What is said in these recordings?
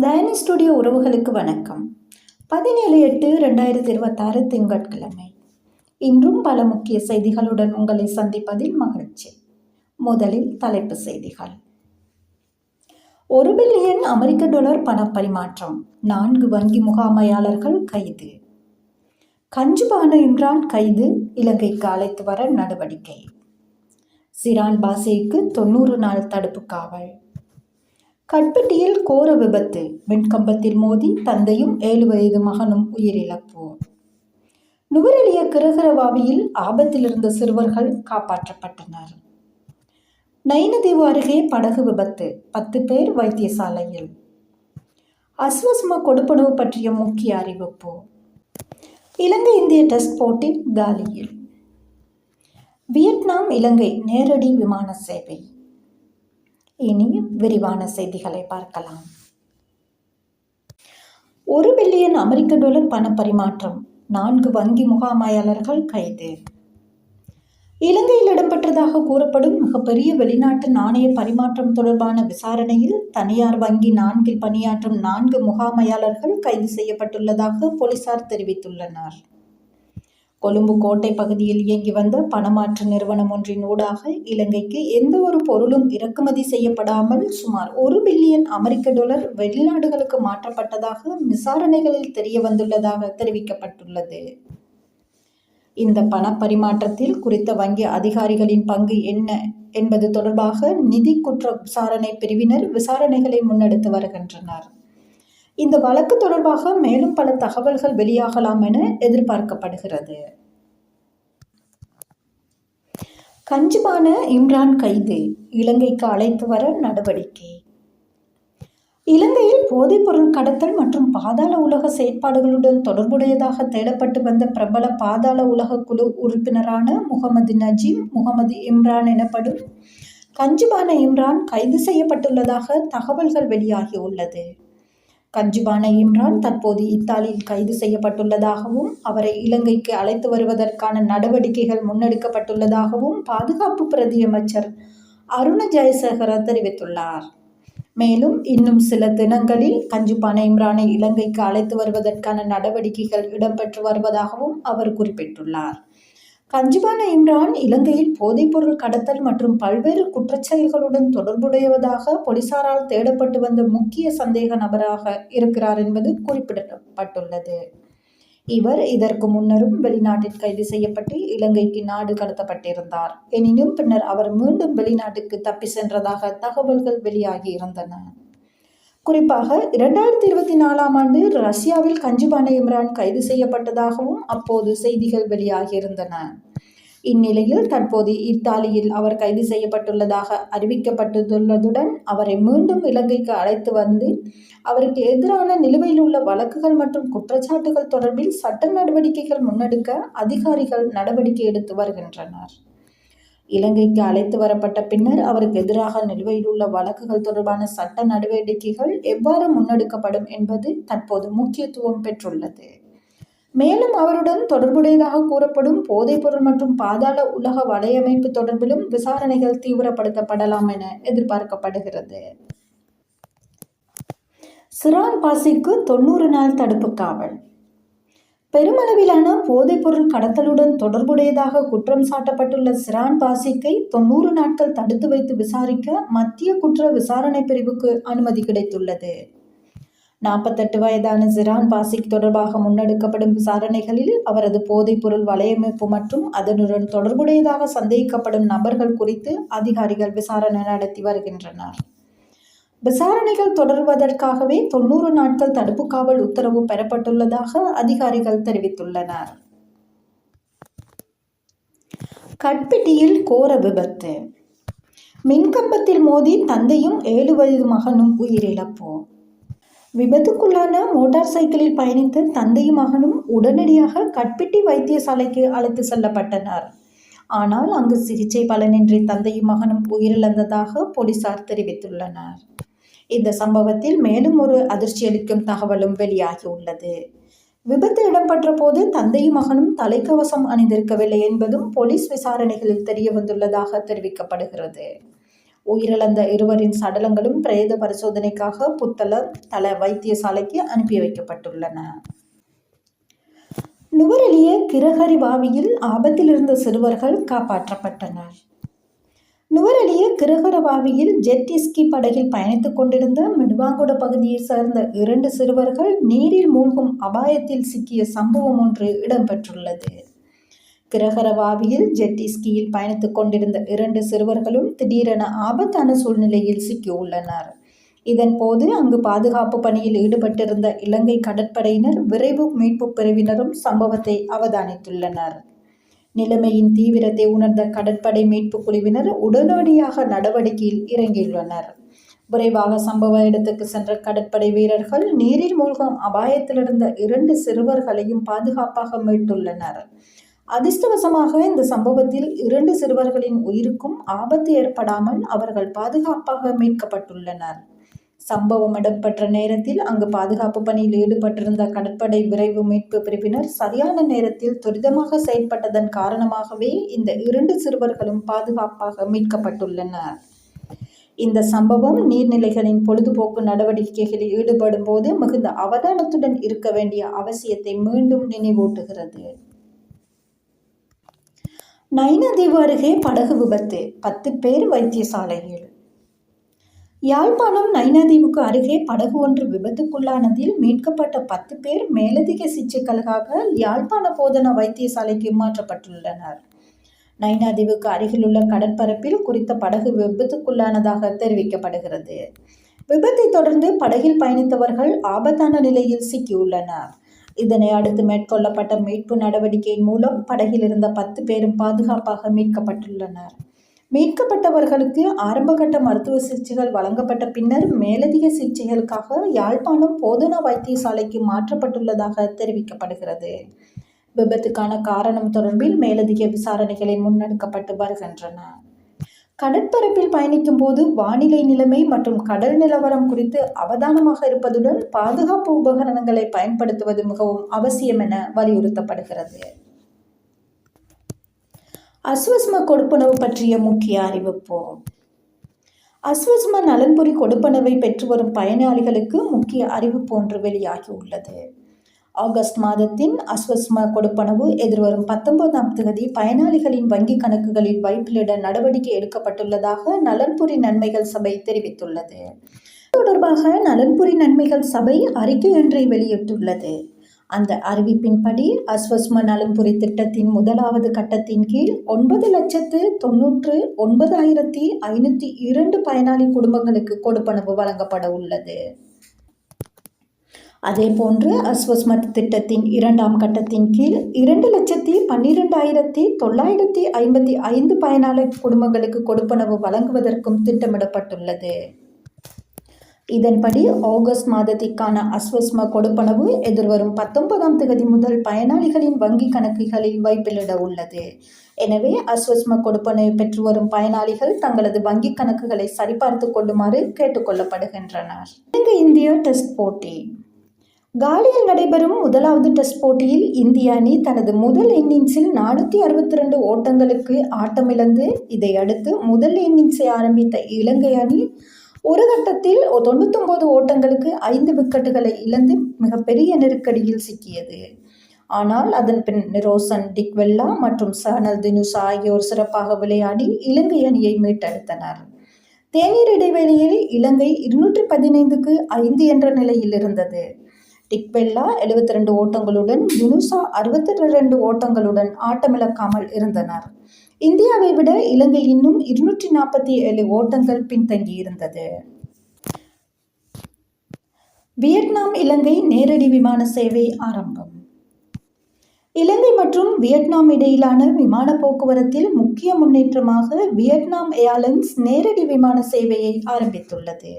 தயனி studio உறவுகளுக்கு வணக்கம். 17/8/2026 திங்கட்கிழமை. இன்றும் பல முக்கிய செய்திகளுடன் உங்களை சந்திப்பதில் மகிழ்ச்சி. முதலில் தலைப்பு செய்திகள். $1 பில்லியன் அமெரிக்க பணப்பரிமாற்றம், 4 வங்கி முகாமையாளர்கள் கைது. கஞ்சுபான இம்ரான் கைது, இலங்கைக்கு அழைத்து வர நடவடிக்கை. சிரான் பாசிக்கு 90 நாள் தடுப்பு காவல். கட்பெட்டியில் கோர விபத்து, மின்கம்பத்தில் மோதி தந்தையும் 7 வயது மகனும் உயிரிழப்பு. நுவரெலிய கிரகரவாவியில் ஆபத்தில் இருந்த சிறுவர்கள் காப்பாற்றப்பட்டனர். நயினதீவு அருகே படகு விபத்து, 10 பேர் வைத்தியசாலையில். அஸ்வஸ்ம கொடுப்பனவு பற்றிய முக்கிய அறிவிப்பு. இலங்கை இந்திய டெஸ்ட் போட்டி காலியில். வியட்நாம் இலங்கை நேரடி விமான சேவை. இனி விரிவான செய்திகளை பார்க்கலாம். $1 பில்லியன் அமெரிக்க பணப்பரிமாற்றம், 4 வங்கி முகாமையாளர்கள் கைது. இலங்கையில் இடம்பெற்றதாக கூறப்படும் மிகப்பெரிய வெளிநாட்டு நாணய பரிமாற்றம் தொடர்பான விசாரணையில் தனியார் வங்கி 4 பணியாற்றும் 4 முகாமையாளர்கள் கைது செய்யப்பட்டுள்ளதாக போலீசார் தெரிவித்துள்ளனர். கொழும்பு கோட்டை பகுதியில் இயங்கி வந்த பணமாற்று நிறுவனம் ஒன்றின் ஊடாக இலங்கைக்கு எந்த ஒரு பொருளும் இறக்குமதி செய்யப்படாமல் சுமார் $1 பில்லியன் அமெரிக்க வெளிநாடுகளுக்கு மாற்றப்பட்டதாக விசாரணைகளில் தெரிய வந்துள்ளதாக தெரிவிக்கப்பட்டுள்ளது. இந்த பணப்பரிமாற்றத்தில் குறித்த வங்கி அதிகாரிகளின் பங்கு என்ன என்பது தொடர்பாக நிதி குற்ற விசாரணை பிரிவினர் விசாரணைகளை முன்னெடுத்து வருகின்றனர். இந்த வழக்கு தொடர்பாக மேலும் பல தகவல்கள் வெளியாகலாம் என எதிர்பார்க்கப்படுகிறது. கஞ்சுபான இம்ரான் கைது, இலங்கைக்கு அழைத்து வர நடவடிக்கை. இலங்கையில் போதைப்பொருள் கடத்தல் மற்றும் பாதாள உலக செயற்பாடுகளுடன் தொடர்புடையதாக தேடப்பட்டு வந்த பிரபல பாதாள உலக குழு உறுப்பினரான முகமது நஜீம் முகமது இம்ரான் எனப்படும் கஞ்சுபான இம்ரான் கைது செய்யப்பட்டுள்ளதாக தகவல்கள் வெளியாகியுள்ளது. கஞ்சுபான இம்ரான் தற்போது இத்தாலியில் கைது செய்யப்பட்டுள்ளதாகவும் அவரை இலங்கைக்கு அழைத்து வருவதற்கான நடவடிக்கைகள் முன்னெடுக்கப்பட்டுள்ளதாகவும் பாதுகாப்பு பிரதியமைச்சர் அருண ஜெயசேகர தெரிவித்துள்ளார். மேலும் இன்னும் சில தினங்களில் கஞ்சுபான இம்ரானை இலங்கைக்கு அழைத்து வருவதற்கான நடவடிக்கைகள் இடம்பெற்று வருவதாகவும் அவர் குறிப்பிட்டுள்ளார். கஞ்சுபான இம்ரான் இலங்கையில் போதைப்பொருள் கடத்தல் மற்றும் பல்வேறு குற்றச்செயல்களுடன் தொடர்புடையதாக போலீசாரால் தேடப்பட்டு வந்த முக்கிய சந்தேக நபராக இருக்கிறார் என்பது குறிப்பிடப்பட்டுள்ளது. இவர் இதற்கு முன்னரும் வெளிநாட்டில் கைது செய்யப்பட்டு இலங்கைக்கு நாடு கடத்தப்பட்டிருந்தார். எனினும் பின்னர் அவர் மீண்டும் வெளிநாட்டுக்கு தப்பி சென்றதாக தகவல்கள் வெளியாகியிருந்தன. குறிப்பாக 2024ஆம் ஆண்டு ரஷ்யாவில் கஞ்சுபான இம்ரான் கைது செய்யப்பட்டதாகவும் அப்போது செய்திகள் வெளியாகியிருந்தன. இந்நிலையில் தற்போது இத்தாலியில் அவர் கைது செய்யப்பட்டுள்ளதாக அறிவிக்கப்பட்டுள்ளதுடன் அவரை மீண்டும் இலங்கைக்கு அழைத்து வந்து அவருக்கு எதிரான நிலுவையில் உள்ள வழக்குகள் மற்றும் குற்றச்சாட்டுகள் தொடர்பில் சட்ட நடவடிக்கைகள் முன்னெடுக்க அதிகாரிகள் நடவடிக்கை எடுத்து வருகின்றனர். இலங்கைக்கு அழைத்து வரப்பட்ட பின்னர் அவருக்கு எதிராக நிலுவையில் உள்ள வழக்குகள் தொடர்பான சட்ட நடவடிக்கைகள் எவ்வாறு முன்னெடுக்கப்படும் என்பது தற்போது முக்கியத்துவம் பெற்றுள்ளது. மேலும் அவருடன் தொடர்புடையதாக கூறப்படும் போதைப்பொருள் மற்றும் பாதாள உலக வலையமைப்பு தொடர்பிலும் விசாரணைகள் தீவிரப்படுத்தப்படலாம் என எதிர்பார்க்கப்படுகிறது. சிரான் பாசிக்கு 90 நாள் தடுப்பு காவல். பெருமளவிலான போதைப்பொருள் கடத்தலுடன் தொடர்புடையதாக குற்றம் சாட்டப்பட்டுள்ள சிரான் பாசிக்கை 90 நாட்கள் தடுத்து வைத்து விசாரிக்க மத்திய குற்ற விசாரணை பிரிவுக்கு அனுமதி கிடைத்துள்ளது. 48 வயதான சிரான் பாசிக் தொடர்பாக முன்னெடுக்கப்படும் விசாரணைகளில் அவரது போதைப்பொருள் வலையமைப்பு மற்றும் அதனுடன் தொடர்புடையதாக சந்தேகிக்கப்படும் நபர்கள் குறித்து அதிகாரிகள் விசாரணை நடத்தி வருகின்றனர். விசாரணைகள் தொடர்வதற்காகவே 90 நாட்கள் தடுப்பு காவல் உத்தரவு பெறப்பட்டுள்ளதாக அதிகாரிகள் தெரிவித்துள்ளனர். கட்பெட்டியில் கோர விபத்து, மின்கம்பத்தில் மோதி தந்தையும் 7 வயது மகனும் உயிரிழப்பு. விபத்துக்குள்ளான மோட்டார் சைக்கிளில் பயணித்த தந்தையும் மகனும் உடனடியாக கட்பெட்டி வைத்தியசாலைக்கு அழைத்து செல்லப்பட்டனர். ஆனால் அங்கு சிகிச்சை பலனின்றி தந்தையும் மகனும் உயிரிழந்ததாக போலீசார் தெரிவித்துள்ளனர். இந்த சம்பவத்தில் மேலும் ஒரு அதிர்ச்சியளிக்கும் தகவலும் வெளியாகியுள்ளது. விபத்து இடம்பெற்ற போது தந்தையும் மகனும் தலைக்கவசம் அணிந்திருக்கவில்லை என்பதும் போலீஸ் விசாரணைகளில் தெரிய வந்துள்ளதாக தெரிவிக்கப்படுகிறது. உயிரிழந்த இருவரின் சடலங்களும் பிரேத பரிசோதனைக்காக புத்தளம் தள வைத்தியசாலைக்கு அனுப்பி வைக்கப்பட்டுள்ளன. நுவரெலிய கிரகரிவாவியில் ஆபத்தில் இருந்த சிறுவர்கள் காப்பாற்றப்பட்டனர். நுவரெலிய கிரகரவாவியில் ஜெட் ஸ்கி படகில் பயணித்துக் கொண்டிருந்த மிடுவாங்குட பகுதியைச் சேர்ந்த 2 சிறுவர்கள் நீரில் மூழ்கும் அபாயத்தில் சிக்கிய சம்பவம் ஒன்று இடம்பெற்றுள்ளது. கிரகரவாவியில் ஜெட் ஸ்கியில் பயணித்துக் கொண்டிருந்த 2 சிறுவர்களும் திடீரென ஆபத்தான சூழ்நிலையில் சிக்கியுள்ளனர். இதன்போது அங்கு பாதுகாப்பு பணியில் ஈடுபட்டிருந்த இலங்கை கடற்படையினர், விரைவு மீட்பு பிரிவினரும் சம்பவத்தை அவதானித்துள்ளனர். நிலைமையின் தீவிரத்தை உணர்ந்த கடற்படை மீட்பு குழுவினர் உடனடியாக நடவடிக்கையில் இறங்கியுள்ளனர். விரைவாக சம்பவ இடத்துக்கு சென்ற கடற்படை வீரர்கள் நீரில் மூழ்கும் அபாயத்திலிருந்த 2 சிறுவர்களையும் பாதுகாப்பாக மீட்டுள்ளனர். அதிர்ஷ்டவசமாக இந்த சம்பவத்தில் 2 சிறுவர்களின் உயிருக்கும் ஆபத்து ஏற்படாமல் அவர்கள் பாதுகாப்பாக மீட்கப்பட்டுள்ளனர். சம்பவம் இடம்பெற்ற நேரத்தில் அங்கு பாதுகாப்பு பணியில் ஈடுபட்டிருந்த கடற்படை விரைவு மீட்பு பிரிவினர் சரியான நேரத்தில் துரிதமாக செயல்பட்டதன் காரணமாகவே இந்த 2 சிறுவர்களும் பாதுகாப்பாக மீட்கப்பட்டுள்ளனர். இந்த சம்பவம் நீர்நிலைகளின் பொழுதுபோக்கு நடவடிக்கைகளில் ஈடுபடும் போது மிகுந்த அவதானத்துடன் இருக்க வேண்டிய அவசியத்தை மீண்டும் நினைவூட்டுகிறது. நைனாதீவு அருகே படகு விபத்து, 10 பேர் வைத்தியசாலையில். யாழ்ப்பாணம் நைனாதீவுக்கு அருகே படகு ஒன்று விபத்துக்குள்ளானதில் மீட்கப்பட்ட 10 பேர் மேலதிக சிகிச்சைகளுக்காக யாழ்ப்பாண போதனா வைத்தியசாலைக்கு மாற்றப்பட்டுள்ளனர். நைனாதீவுக்கு அருகிலுள்ள கடற்பரப்பில் குறித்த படகு விபத்துக்குள்ளானதாக தெரிவிக்கப்படுகிறது. விபத்தை தொடர்ந்து படகில் பயணித்தவர்கள் ஆபத்தான நிலையில் சிக்கியுள்ளனர். இதனை அடுத்து மேற்கொள்ளப்பட்ட மீட்பு நடவடிக்கையின் மூலம் படகில் இருந்த 10 பேரும் பாதுகாப்பாக மீட்கப்பட்டுள்ளனர். மீட்கப்பட்டவர்களுக்கு ஆரம்பகட்ட மருத்துவ சிகிச்சைகள் வழங்கப்பட்ட பின்னர் மேலதிக சிகிச்சைகளுக்காக யாழ்ப்பாணம் போதனா வைத்தியசாலைக்கு மாற்றப்பட்டுள்ளதாக தெரிவிக்கப்படுகிறது. விபத்துக்கான காரணம் தொடர்பில் மேலதிக விசாரணைகளை முன்னெடுக்கப்பட்டு வருகின்றன. கடற்பரப்பில் பயணிக்கும் போது வானிலை நிலைமை மற்றும் கடல் நிலவரம் குறித்து அவதானமாக இருப்பதுடன் பாதுகாப்பு உபகரணங்களை பயன்படுத்துவது மிகவும் அவசியம் என வலியுறுத்தப்படுகிறது. அஸ்வஸ்ம கொடுப்பனவு பற்றிய முக்கிய அறிவிப்பு. அஸ்வஸ்ம நலன்புரி கொடுப்பனவை பெற்று வரும் பயனாளிகளுக்கு முக்கிய அறிவிப்பு ஒன்று வெளியாகியுள்ளது. ஆகஸ்ட் மாதத்தின் அஸ்வஸ்ம கொடுப்பனவு எதிர்வரும் 19ஆம் தேதி பயனாளிகளின் வங்கிக் கணக்குகளில் வைப்பிலிட நடவடிக்கை எடுக்கப்பட்டுள்ளதாக நலன்புரி நன்மைகள் சபை தெரிவித்துள்ளது. தொடர்பாக நலன்புரி நன்மைகள் சபை அறிக்கை ஒன்றை வெளியிட்டுள்ளது. அந்த அறிவிப்பின்படி அஸ்வஸ்ம நலன்புரி திட்டத்தின் முதலாவது கட்டத்தின் கீழ் 9,99,502 பயனாளி குடும்பங்களுக்கு கொடுப்பனவு வழங்கப்பட உள்ளது. அதேபோன்று அஸ்வஸ்ம திட்டத்தின் 2ஆம் கட்டத்தின் கீழ் 2,12,955 பயனாளர் குடும்பங்களுக்கு கொடுப்பனவு வழங்குவதற்கும் திட்டமிடப்பட்டுள்ளது. இதன்படி ஆகஸ்ட் மாதத்திற்கான அஸ்வஸ்ம கொடுப்பனவு எதிர்வரும் 19ஆம் தேதி முதல் பயனாளிகளின் வங்கி கணக்குகளில் வைப்பிலிட உள்ளது. எனவே அஸ்வஸ்ம கொடுப்பனவை பெற்று வரும் பயனாளிகள் தங்களது வங்கி கணக்குகளை சரிபார்த்துக் கொள்ளுமாறு கேட்டுக்கொள்ளப்படுகின்றனர். இந்திய டெஸ்ட் போட்டி. காலியில் நடைபெறும் முதலாவது டெஸ்ட் போட்டியில் இந்திய அணி தனது முதல் இன்னிங்ஸில் 462 ஓட்டங்களுக்கு ஆட்டமிழந்து, இதையடுத்து முதல் இன்னிங்ஸை ஆரம்பித்த இலங்கை அணி ஒரு கட்டத்தில் 99 ஓட்டங்களுக்கு 5 விக்கெட்டுகளை இழந்து மிகப்பெரிய நெருக்கடியில் சிக்கியது. ஆனால் அதன் பின் நிரோசன் டிக்வெல்லா மற்றும் சஹனல் தினுசா ஆகியோர் சிறப்பாக விளையாடி இலங்கை அணியை மீட்டெடுத்தனர். தேநீர் இடைவெளியில் இலங்கை 215க்கு 5 என்ற நிலையில் இருந்தது. டிக்வெல்லா 72 ஓட்டங்களுடன், தினுசா 62 ஓட்டங்களுடன் ஆட்டமிழக்காமல் இருந்தனர். இந்தியாவை விட இலங்கை இன்னும் 247 ஓட்டங்கள் பின்தங்கியிருந்தது. வியட்நாம் இலங்கை நேரடி விமான சேவை ஆரம்பம். இலங்கை மற்றும் வியட்நாம் இடையிலான விமான போக்குவரத்தில் முக்கிய முன்னேற்றமாக வியட்நாம் ஏர்லைன்ஸ் நேரடி விமான சேவையை ஆரம்பித்துள்ளது.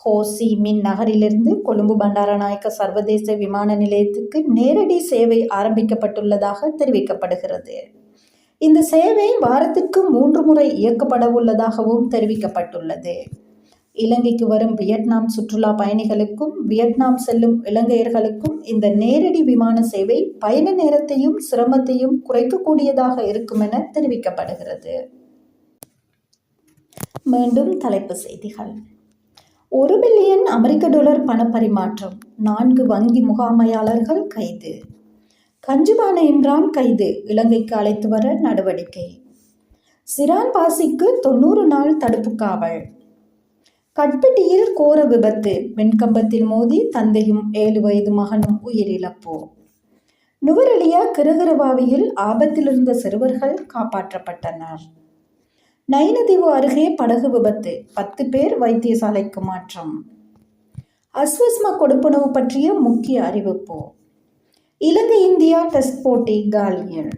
ஹோ சி மின் நகரிலிருந்து கொழும்பு பண்டாரநாயக்க சர்வதேச விமான நிலையத்துக்கு நேரடி சேவை ஆரம்பிக்கப்பட்டுள்ளதாக தெரிவிக்கப்படுகிறது. இந்த சேவை வாரத்திற்கு 3 முறை இயக்கப்பட உள்ளதாகவும் தெரிவிக்கப்பட்டுள்ளது. இலங்கைக்கு வரும் வியட்நாம் சுற்றுலா பயணிகளுக்கும் வியட்நாம் செல்லும் இலங்கையர்களுக்கும் இந்த நேரடி விமான சேவை பயண நேரத்தையும் சிரமத்தையும் குறைக்கக்கூடியதாக இருக்கும் என தெரிவிக்கப்படுகிறது. மீண்டும் தலைப்பு செய்திகள். $1 பில்லியன் அமெரிக்க பணப்பரிமாற்றம், 4 வங்கி முகாமையாளர்கள் கைது. கஞ்சுமான இம்ரான் கைது, இலங்கைக்கு அழைத்து வர நடவடிக்கை. சிரான் பாசிக்கு 90 நாள் தடுப்பு காவல். கட்பெட்டியில் கோர விபத்து, மின்கம்பத்தில் மோதி தந்தையும் 7 வயது மகனும் உயிரிழப்பு. நுவரெலியா கிரகரவாவியில் ஆபத்தில் இருந்த சிறுவர்கள் காப்பாற்றப்பட்டனர். நயினதீவு அருகே படகு விபத்து, 10 பேர் வைத்தியசாலைக்கு மாற்றம். அஸ்வஸ்மா கொடுப்பனவு பற்றிய முக்கிய அறிவிப்பு. இலங்கை இந்தியா டெஸ்ட் போட்டி காலியில்.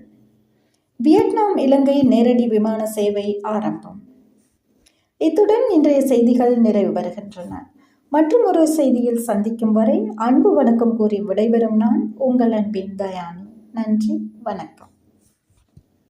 வியட்நாம் இலங்கை நேரடி விமான சேவை ஆரம்பம். இத்துடன் இன்றைய செய்திகள் நிறைவு பெறுகின்றன. மற்றும் ஒரு செய்தியில் சந்திக்கும் வரை அன்பு வணக்கம் கூறி விடைபெறும் நான் உங்கள் அன்பின் தயானி. நன்றி, வணக்கம்.